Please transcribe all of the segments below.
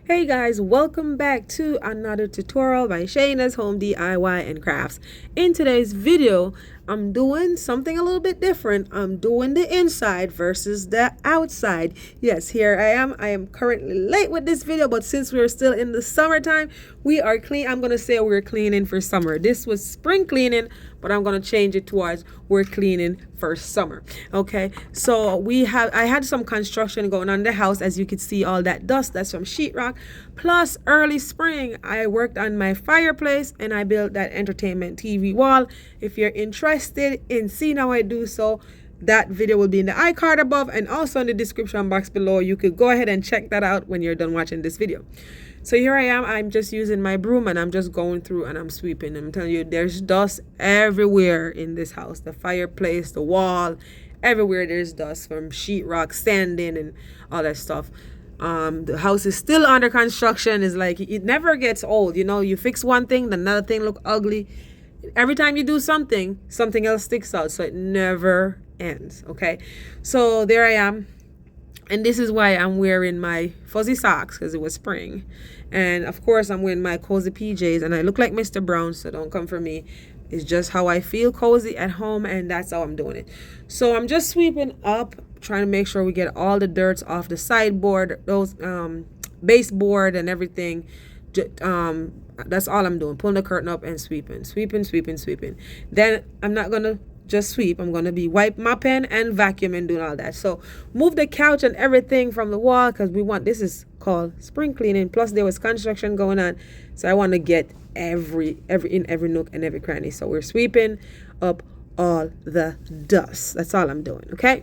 Hey guys, welcome back to another tutorial by Shayna's Home DIY and Crafts. In today's video, I'm doing something a little bit different. I'm doing the inside versus the outside. Yes, here I am. I am currently late with this video, but since we're still in the summertime, we are clean. I'm gonna say we're cleaning for summer. This was spring cleaning, but I'm gonna change it towards we're cleaning for summer. Okay, so I had some construction going on in the house. As you can see, all that dust, that's from sheetrock. Plus, early spring, I worked on my fireplace and I built that entertainment TV wall. If you're interested in seeing how I do so, that video will be in the iCard above and also in the description box below. You could go ahead and check that out when you're done watching this video. So here I am. I'm just using my broom and I'm just going through and I'm sweeping. I'm telling you, there's dust everywhere in this house. The fireplace, the wall, everywhere there's dust from sheetrock, sanding, and all that stuff. The house is still under construction. It's like it never gets old. You know, you fix one thing, then another thing look ugly. Every time you do something, something else sticks out. So it never ends. Okay. So there I am. And this is why I'm wearing my fuzzy socks, because it was spring. And of course, I'm wearing my cozy PJs. And I look like Mr. Brown, so don't come for me. It's just how I feel cozy at home, and that's how I'm doing it. So I'm just sweeping up, trying to make sure we get all the dirt off the sideboard, those baseboard and everything. That's all I'm doing. Pulling the curtain up and sweeping. Then I'm not going to just sweep. I'm going to be mopping and vacuuming, doing all that. So move the couch and everything from the wall, because this is called spring cleaning. Plus there was construction going on. So I want to get every nook and every cranny. So we're sweeping up all the dust. That's all I'm doing. Okay.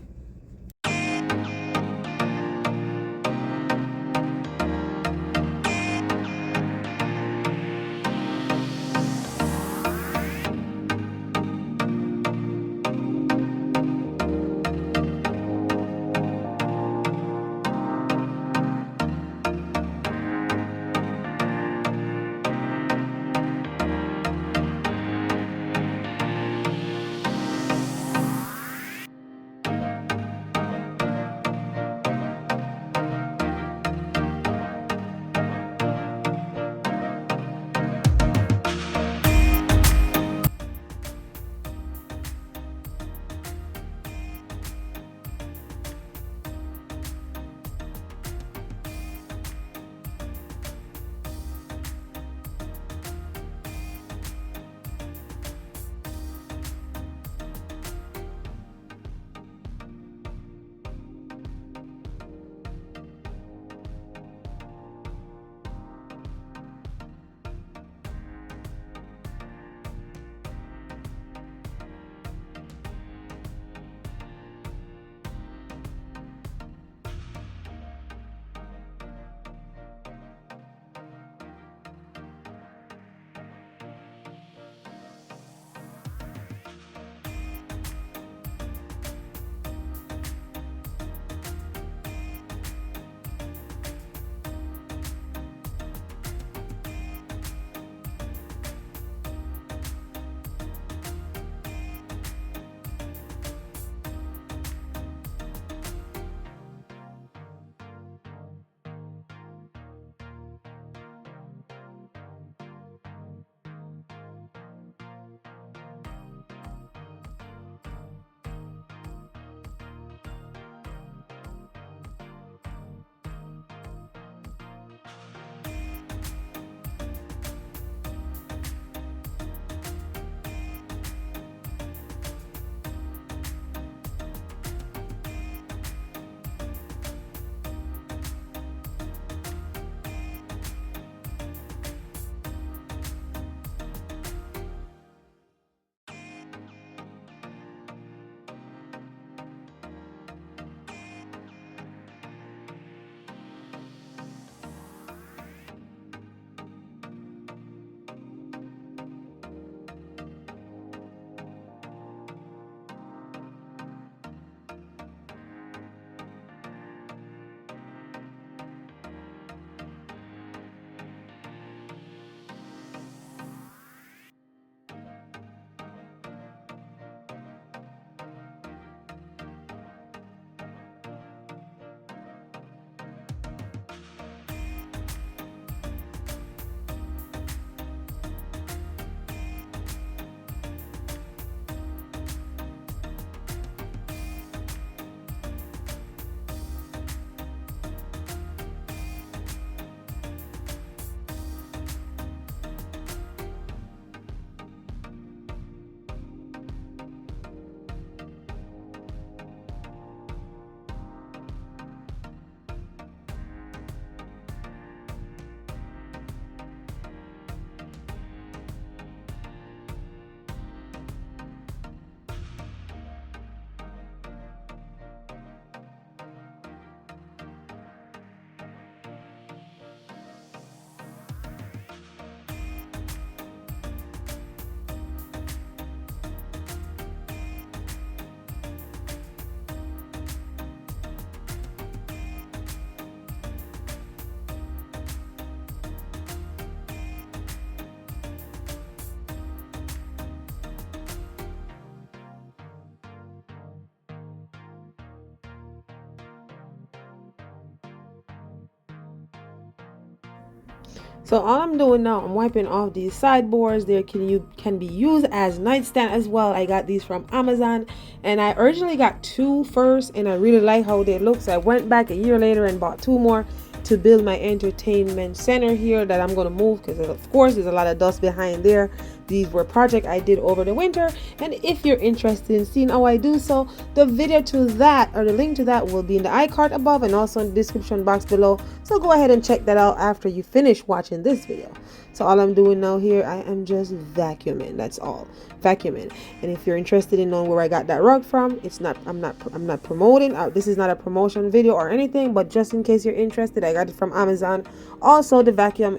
So all I'm doing now, I'm wiping off these sideboards. They can be used as nightstand as well. I got these from Amazon, and I originally got 2 first, and I really like how they look. So I went back a year later and bought 2 more to build my entertainment center here that I'm going to move, because of course there's a lot of dust behind there. These were projects I did over the winter, and if you're interested in seeing how I do so, the video to that, or the link to that, will be in the iCard above and also in the description box below. So go ahead and check that out after you finish watching this video. So all I'm doing now here, I am just vacuuming. That's all, vacuuming. And if you're interested in knowing where I got that rug from, I'm not promoting. This is not a promotion video or anything, but just in case you're interested, I got it from Amazon. Also, the vacuum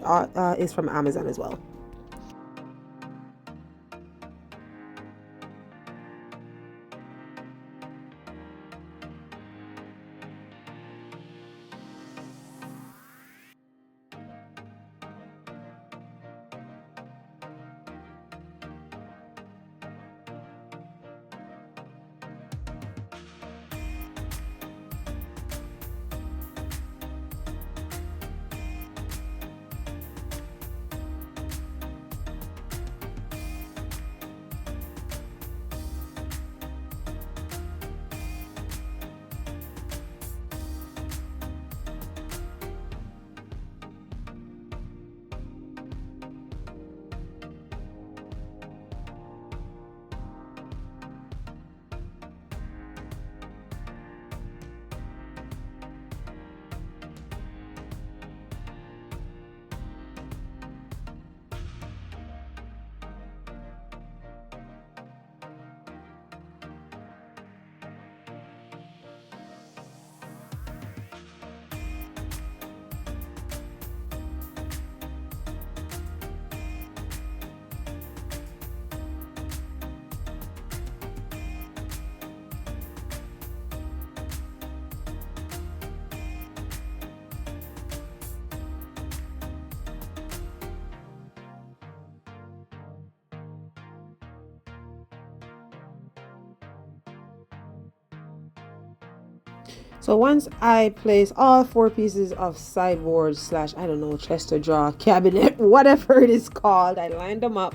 is from Amazon as well. So once I place all 4 pieces of sideboard slash, I don't know, chest or drawer, cabinet, whatever it is called, I lined them up.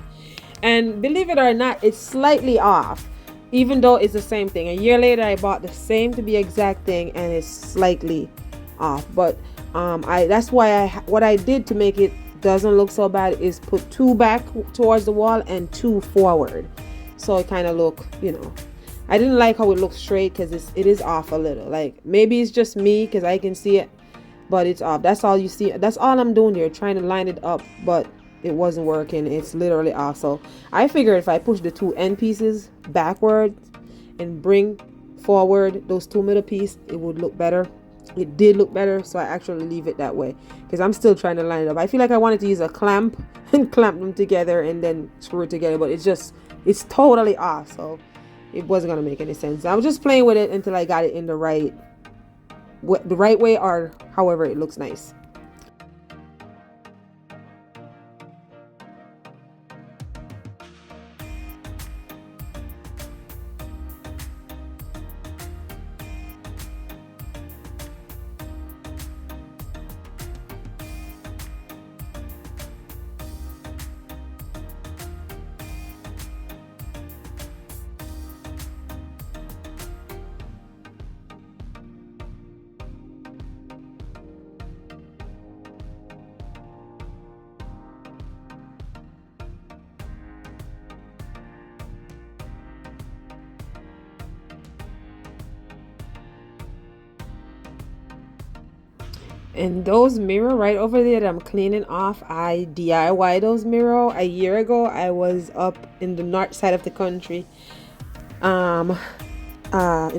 And believe it or not, it's slightly off, even though it's the same thing. A year later, I bought the same to be exact thing, and it's slightly off. But that's why what I did to make it doesn't look so bad is put 2 back towards the wall and 2 forward. So it kind of look, I didn't like how it looks straight, because it is off a little. Like, maybe it's just me because I can see it, but it's off. That's all you see. That's all I'm doing here, trying to line it up, but it wasn't working. It's literally off. So I figured if I push the 2 end pieces backward and bring forward those 2 middle pieces, it would look better. It did look better, so I actually leave it that way, because I'm still trying to line it up. I feel like I wanted to use a clamp and clamp them together and then screw it together, but it's totally off. So it wasn't gonna make any sense. I was just playing with it until I got it in the right way, or however it looks nice. And those mirror right over there that I'm cleaning off, I DIY those mirror a year ago. I was up in the north side of the country, in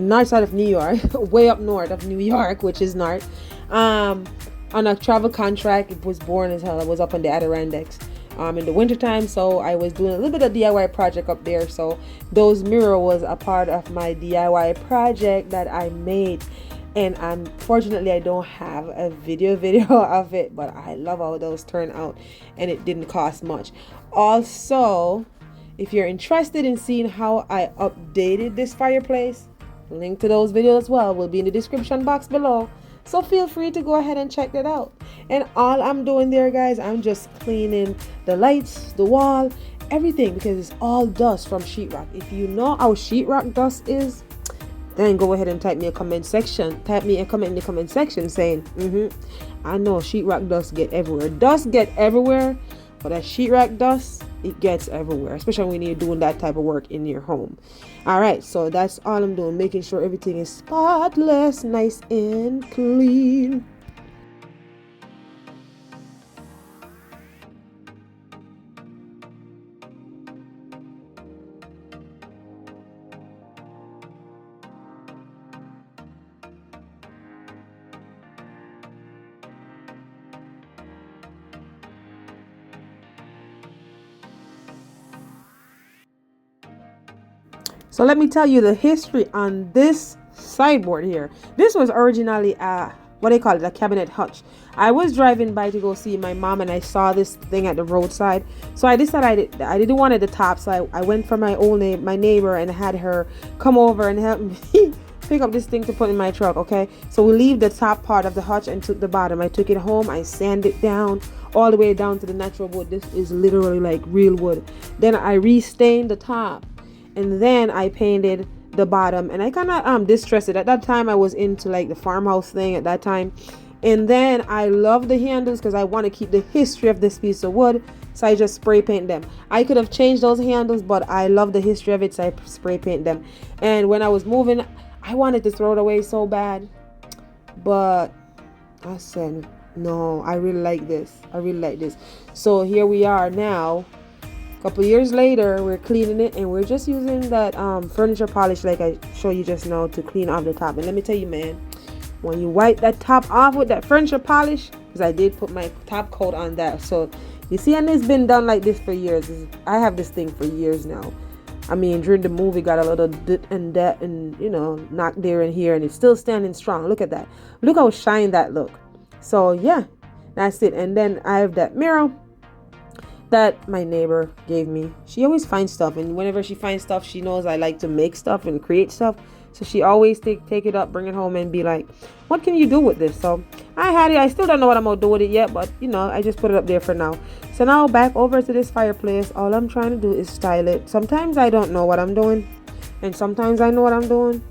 north side of New York, way up north of New York, which is north, on a travel contract. It was boring as hell. I was up on the Adirondacks in the wintertime, so I was doing a little bit of DIY project up there. So those mirror was a part of my DIY project that I made. And unfortunately I don't have a video of it, but I love how those turn out, and it didn't cost much. Also, if you're interested in seeing how I updated this fireplace, link to those videos as well will be in the description box below. So feel free to go ahead and check that out. And all I'm doing there, guys, I'm just cleaning the lights, the wall, everything, because it's all dust from sheetrock. If you know how sheetrock dust is, then go ahead and type me a comment section. Type me a comment in the comment section saying, I know sheetrock dust get everywhere. Dust get everywhere, but that sheetrock dust, it gets everywhere, especially when you're doing that type of work in your home. All right, so that's all I'm doing, making sure everything is spotless, nice and clean. So let me tell you the history on this sideboard here. This was originally what they call it, a cabinet hutch. I was driving by to go see my mom, and I saw this thing at the roadside. So I decided I didn't want it at the top. So I went for my neighbor and had her come over and help me pick up this thing to put in my truck. Okay, so we leave the top part of the hutch and took the bottom. I took it home. I sanded it down all the way down to the natural wood. This is literally like real wood. Then I restained the top. And then I painted the bottom, and I kind of distressed it. At that time, I was into like the farmhouse thing at that time. And then I love the handles because I want to keep the history of this piece of wood. So I just spray paint them. I could have changed those handles, but I love the history of it, so I spray paint them. And when I was moving, I wanted to throw it away so bad, but I said, no, I really like this. I really like this. So here we are now. Couple years later, we're cleaning it, and we're just using that furniture polish like I showed you just now to clean off the top. And let me tell you, man, when you wipe that top off with that furniture polish, because I did put my top coat on that, so you see, and it's been done like this for years. I have this thing for years now. I mean, during the movie, got a little dit and that, and knocked there and here, and it's still standing strong. Look at that. Look how shiny that look. So yeah, that's it. And then I have that mirror that my neighbor gave me. She always finds stuff, and whenever she finds stuff, she knows I like to make stuff and create stuff. So she always take it up, bring it home, and be like, what can you do with this? So I had it. I still don't know what I'm gonna do with it yet, but I just put it up there for now. So now back over to this fireplace. All I'm trying to do is style it. Sometimes I don't know what I'm doing, and sometimes I know what I'm doing.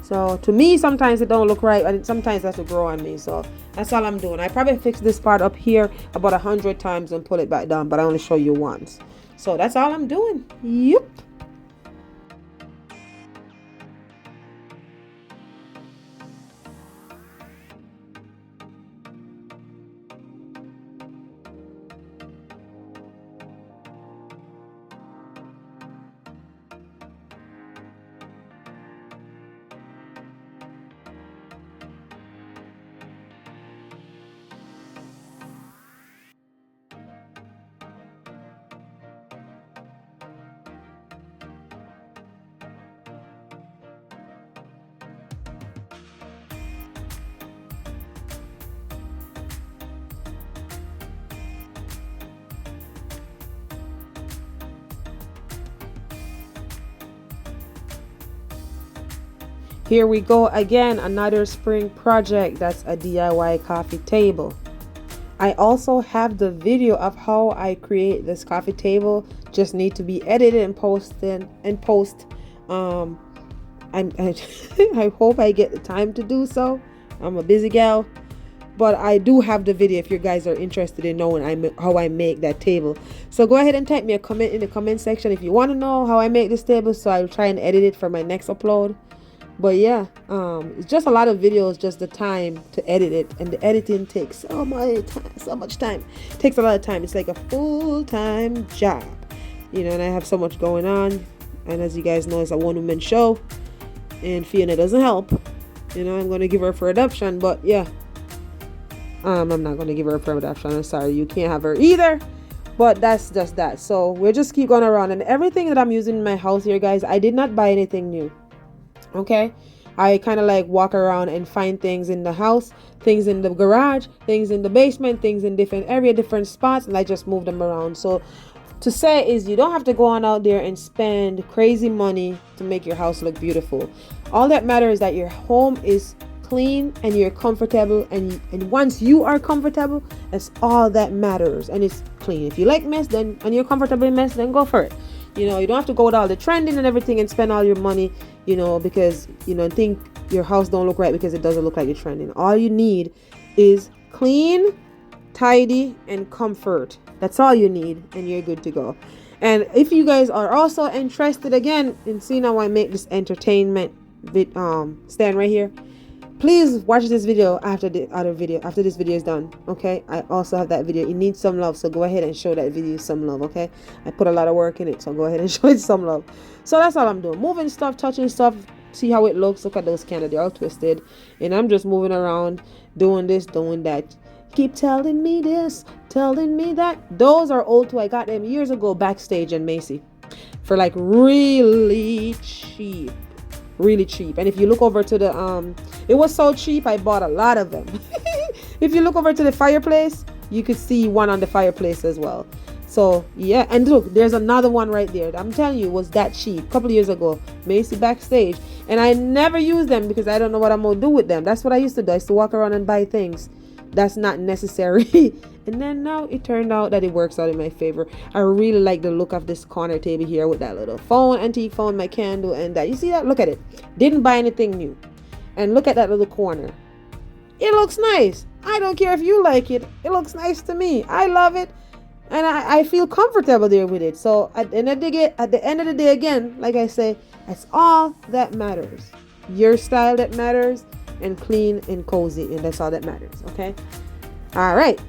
So to me, sometimes it don't look right, and sometimes that's to grow on me. So that's all I'm doing. I probably fix this part up here about 100 times and pull it back down, but I only show you once. So that's all I'm doing. Yep. Here we go again, another spring project. That's a DIY coffee table. I also have the video of how I create this coffee table. Just need to be edited and posted and post. I hope I get the time to do so. I'm a busy gal, but I do have the video if you guys are interested in knowing how I make that table. So go ahead and type me a comment in the comment section if you want to know how I make this table, so I'll try and edit it for my next upload. But yeah, it's just a lot of videos, just the time to edit it, and the editing takes so much time. It takes a lot of time. It's like a full-time job, and I have so much going on, and as you guys know, it's a one-woman show, and Fiona doesn't help. I'm going to give her for adoption, but yeah, I'm not going to give her for adoption. I'm sorry, you can't have her either. But that's just that. So we'll just keep going around, and everything that I'm using in my house here, guys, I did not buy anything new. Okay, I kind of like walk around and find things in the house, things in the garage, things in the basement, things in different spots, and I just move them around. So to say is, you don't have to go on out there and spend crazy money to make your house look beautiful. All that matters is that your home is clean and you're comfortable, and once you are comfortable, that's all that matters, and it's clean. If you like mess, then and you're comfortable in mess, then go for it. You don't have to go with all the trending and everything and spend all your money, because think your house don't look right because it doesn't look like it's trending. All you need is clean, tidy, and comfort. That's all you need, and you're good to go. And if you guys are also interested again in seeing how I make this entertainment stand right here, please watch this video after this video is done. Okay, I also have that video. It needs some love, so go ahead and show that video some love. Okay, I put a lot of work in it, so go ahead and show it some love. So that's all I'm doing, moving stuff, touching stuff, see how it looks. Look at those candles, they're all twisted, and I'm just moving around, doing this, doing that. Keep telling me this, telling me that. Those are old too. I got them years ago backstage in Macy for like really cheap. And if you look over to the it was so cheap I bought a lot of them. If you look over to the fireplace, you could see one on the fireplace as well. So yeah, and look, there's another one right there. I'm telling you, it was that cheap a couple years ago, Macy backstage, and I never use them because I don't know what I'm gonna do with them. That's what I used to do. I used to walk around and buy things that's not necessary. And then now it turned out that it works out in my favor. I really like the look of this corner table here with that little phone, antique phone, my candle, and that. You see that? Look at it. Didn't buy anything new. And look at that little corner. It looks nice. I don't care if you like it. It looks nice to me. I love it. And I feel comfortable there with it. So at the end of the day, again, like I say, that's all that matters. Your style that matters, and clean and cozy, and that's all that matters. Okay, all right.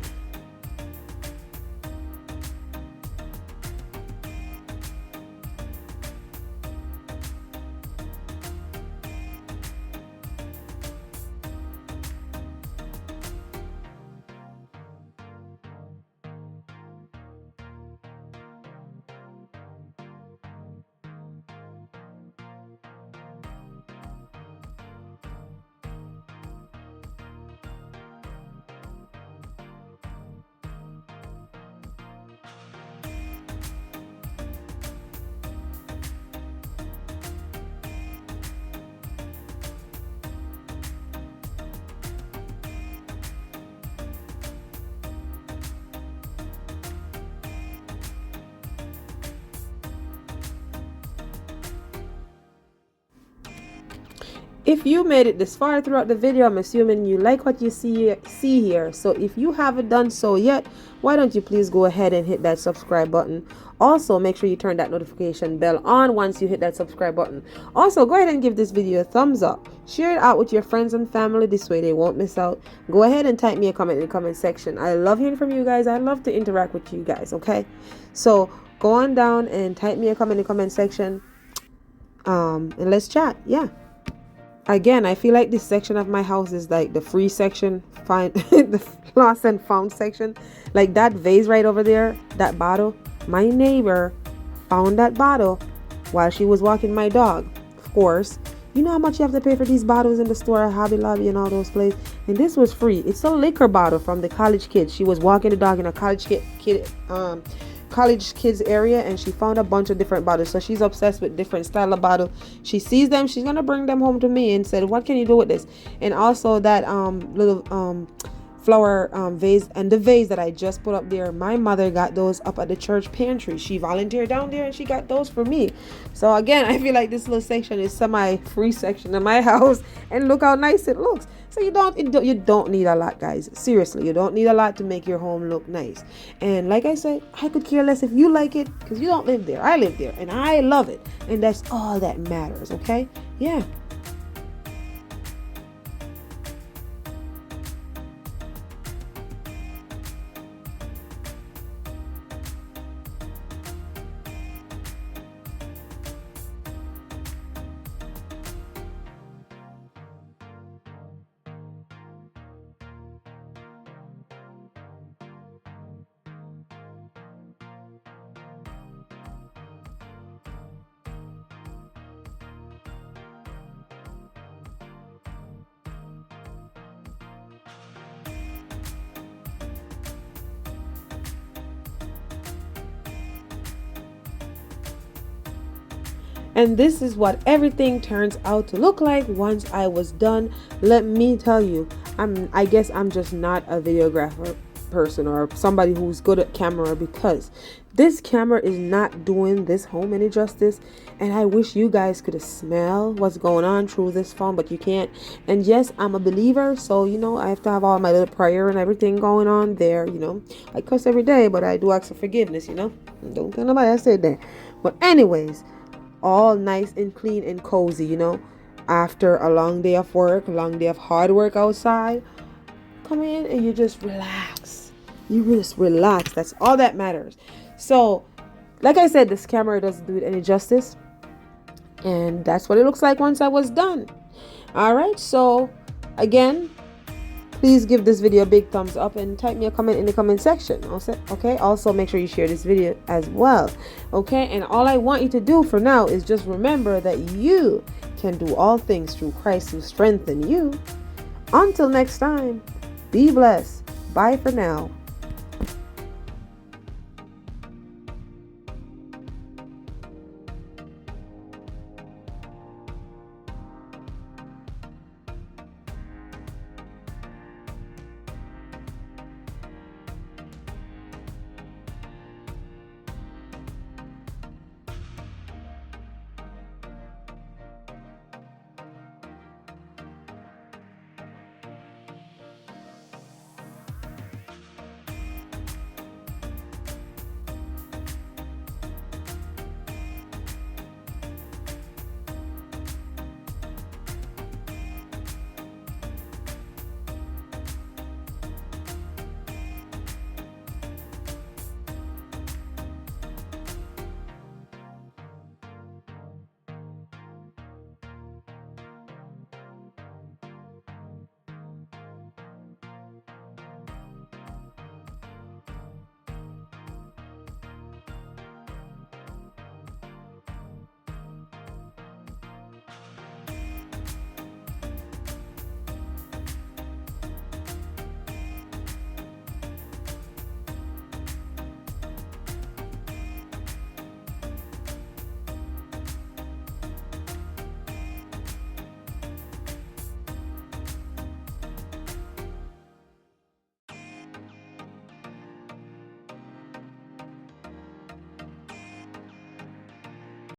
If you made it this far throughout the video, I'm assuming you like what you see here. So if you haven't done so yet, why don't you please go ahead and hit that subscribe button. Also, make sure you turn that notification bell on once you hit that subscribe button. Also, go ahead and give this video a thumbs up. Share it out with your friends and family. This way they won't miss out. Go ahead and type me a comment in the comment section. I love hearing from you guys. I love to interact with you guys, okay? So go on down and type me a comment in the comment section. And let's chat. Yeah. Again, I feel like this section of my house is like the free section, find the lost and found section. Like that vase right over there, that bottle. My neighbor found that bottle while she was walking my dog. Of course, you know how much you have to pay for these bottles in the store, Hobby Lobby, and all those places. And this was free. It's a liquor bottle from the college kids. She was walking the dog in a college kids area, and she found a bunch of different bottles. So she's obsessed with different style of bottle. She sees them, she's gonna bring them home to me and said, what can you do with this? And also that little flower vase, and the vase that I just put up there, my mother got those up at the church pantry. She volunteered down there and she got those for me. So again, I feel like this little section is semi-free section of my house, and look how nice it looks. So you don't need a lot, guys. Seriously, you don't need a lot to make your home look nice. And like I said, I could care less if you like it, because you don't live there. I live there and I love it, and that's all that matters. Okay, yeah. And this is what everything turns out to look like once I was done. Let me tell you, I guess I'm just not a videographer person or somebody who's good at camera, because this camera is not doing this home any justice. And I wish you guys could smell what's going on through this phone, but you can't. And yes, I'm a believer, so I have to have all my little prayer and everything going on there. I cuss every day, but I do ask for forgiveness. Don't tell nobody I said that. But anyways, all nice and clean and cozy. After a long day of work, a long day of hard work outside, come in and you just relax. You just relax. That's all that matters. So, like I said, this camera doesn't do it any justice. And that's what it looks like once I was done. All right. So, again, please give this video a big thumbs up and type me a comment in the comment section. Okay. Also, make sure you share this video as well. Okay. And all I want you to do for now is just remember that you can do all things through Christ who strengthens you. Until next time, be blessed. Bye for now.